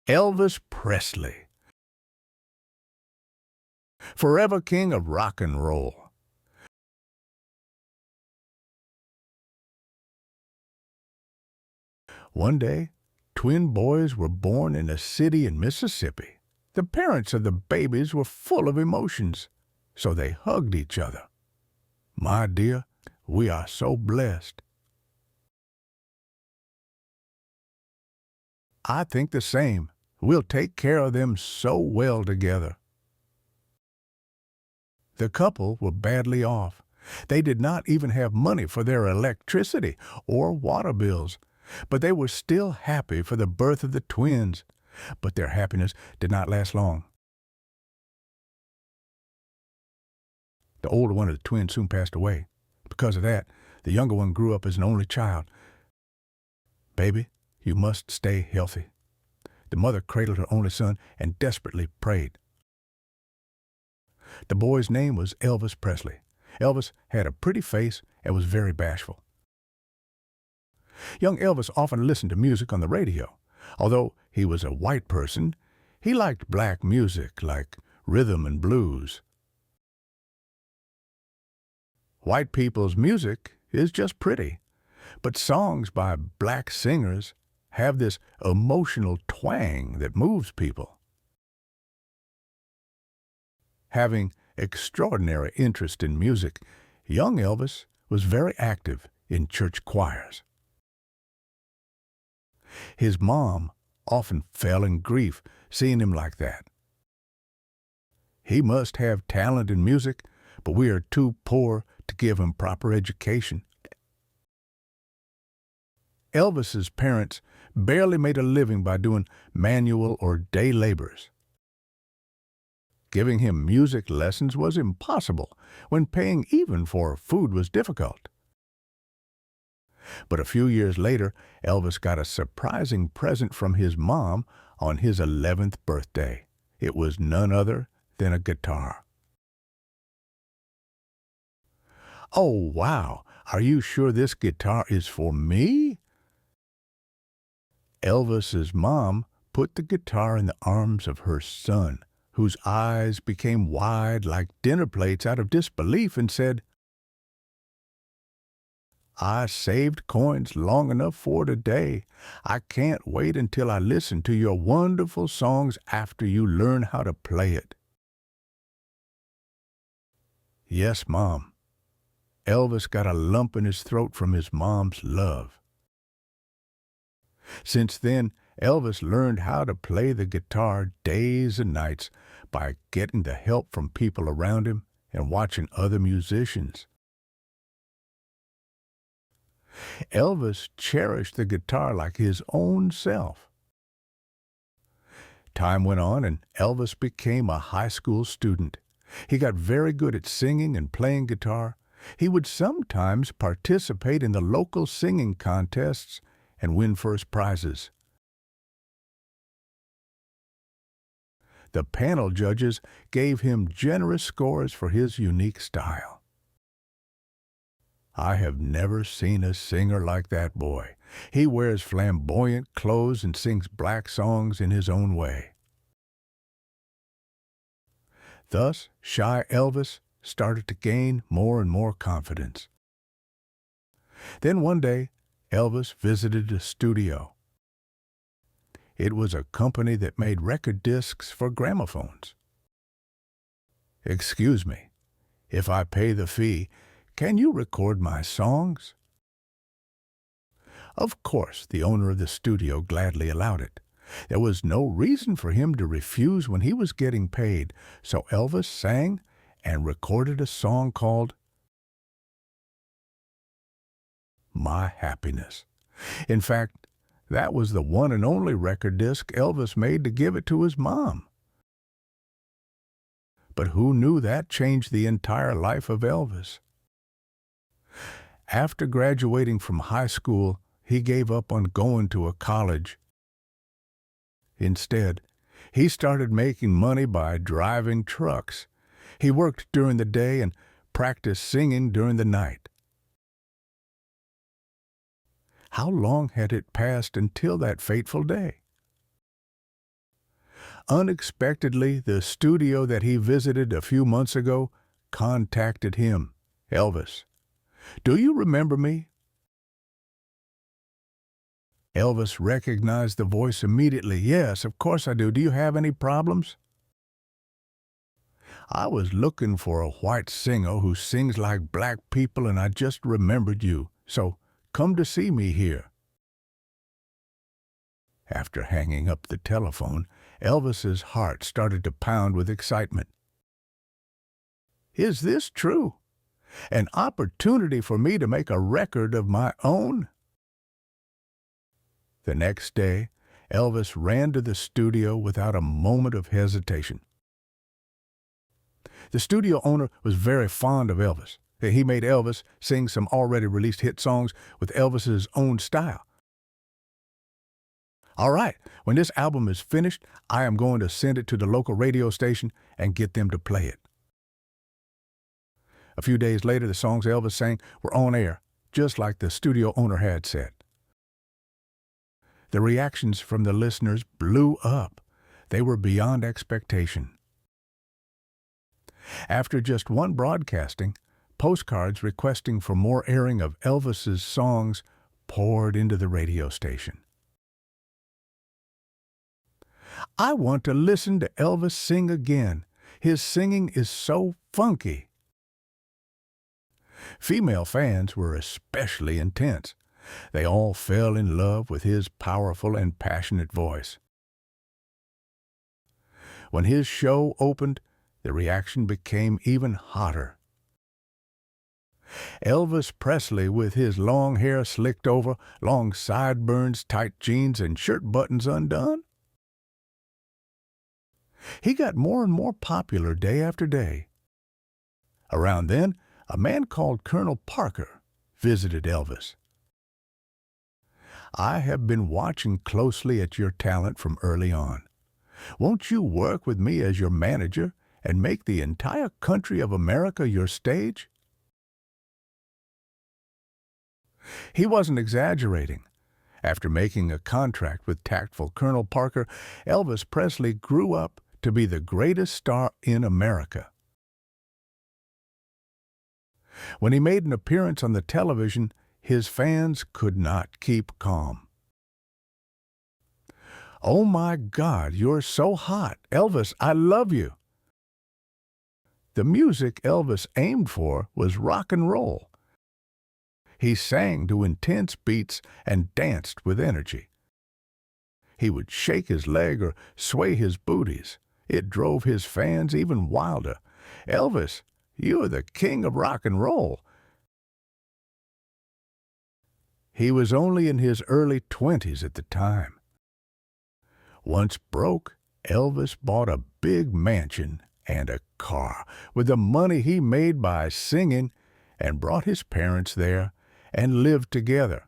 Elvis Presley, forever king of rock and roll. One day, twin boys were born in a city in Mississippi. The parents of the babies were full of emotions, so they hugged each other. My dear, we are so blessed. I think the same. We'll take care of them so well together. The couple were badly off. They did not even have money for their electricity or water bills, but they were still happy for the birth of the twins. But their happiness did not last long. The older one of the twins soon passed away. Because of that, the younger one grew up as an only child. Baby, you must stay healthy. The mother cradled her only son and desperately prayed. The boy's name was Elvis Presley. Elvis had a pretty face and was very bashful. Young Elvis often listened to music on the radio. Although he was a white person, he liked black music like rhythm and blues. White people's music is just pretty, but songs by black singers have this emotional twang that moves people. Having extraordinary interest in music, young Elvis was very active in church choirs. His mom often fell in grief seeing him like that. He must have talent in music, but we are too poor to give him proper education. Elvis's parents barely made a living by doing manual or day labors. Giving him music lessons was impossible when paying even for food was difficult. But a few years later, Elvis got a surprising present from his mom on his 11th birthday. It was none other than a guitar. "Oh, wow! Are you sure this guitar is for me?" Elvis's mom put the guitar in the arms of her son, whose eyes became wide like dinner plates out of disbelief, and said, "I saved coins long enough for today. I can't wait until I listen to your wonderful songs after you learn how to play it." Yes, Mom. Elvis got a lump in his throat from his mom's love. Since then, Elvis learned how to play the guitar days and nights by getting the help from people around him and watching other musicians. Elvis cherished the guitar like his own self. Time went on and Elvis became a high school student. He got very good at singing and playing guitar. He would sometimes participate in the local singing contests and win first prizes. The panel judges gave him generous scores for his unique style. I have never seen a singer like that boy. He wears flamboyant clothes and sings black songs in his own way. Thus, shy Elvis started to gain more and more confidence. Then one day, Elvis visited a studio. It was a company that made record discs for gramophones. "Excuse me, if I pay the fee, can you record my songs?" Of course, the owner of the studio gladly allowed it. There was no reason for him to refuse when he was getting paid, so Elvis sang and recorded a song called "My Happiness." In fact, that was the one and only record disc Elvis made to give it to his mom. But who knew that changed the entire life of Elvis? After graduating from high school, he gave up on going to a college. Instead, he started making money by driving trucks. He worked during the day and practiced singing during the night. How long had it passed until that fateful day? unexpectedly, the studio that he visited a few months ago contacted him. Elvis, do you remember me? Elvis recognized the voice immediately. Yes, of course I do. Do you have any problems? I was looking for a white singer who sings like black people, and I just remembered you. So come to see me here. After hanging up the telephone, Elvis's heart started to pound with excitement. Is this true? An opportunity for me to make a record of my own? The next day, Elvis ran to the studio without a moment of hesitation. The studio owner was very fond of Elvis. He made Elvis sing some already released hit songs with Elvis's own style. All right, when this album is finished, I am going to send it to the local radio station and get them to play it. A few days later, the songs Elvis sang were on air, just like the studio owner had said. The reactions from the listeners blew up. They were beyond expectation. After just one broadcasting, postcards requesting for more airing of Elvis's songs poured into the radio station. I want to listen to Elvis sing again. His singing is so funky. Female fans were especially intense. They all fell in love with his powerful and passionate voice. When his show opened, the reaction became even hotter. Elvis Presley, with his long hair slicked over, long sideburns, tight jeans, and shirt buttons undone? He got more and more popular day after day. Around then, a man called Colonel Parker visited Elvis. I have been watching closely at your talent from early on. Won't you work with me as your manager and make the entire country of America your stage? He wasn't exaggerating. After making a contract with tactful Colonel Parker, Elvis Presley grew up to be the greatest star in America. When he made an appearance on the television, his fans could not keep calm. "Oh my God, you're so hot. Elvis, I love you." The music Elvis aimed for was rock and roll. He sang to intense beats and danced with energy. He would shake his leg or sway his booties. It drove his fans even wilder. "Elvis, you are the king of rock and roll." He was only in his early 20s at the time. Once broke, Elvis bought a big mansion and a car with the money he made by singing and brought his parents there and lived together.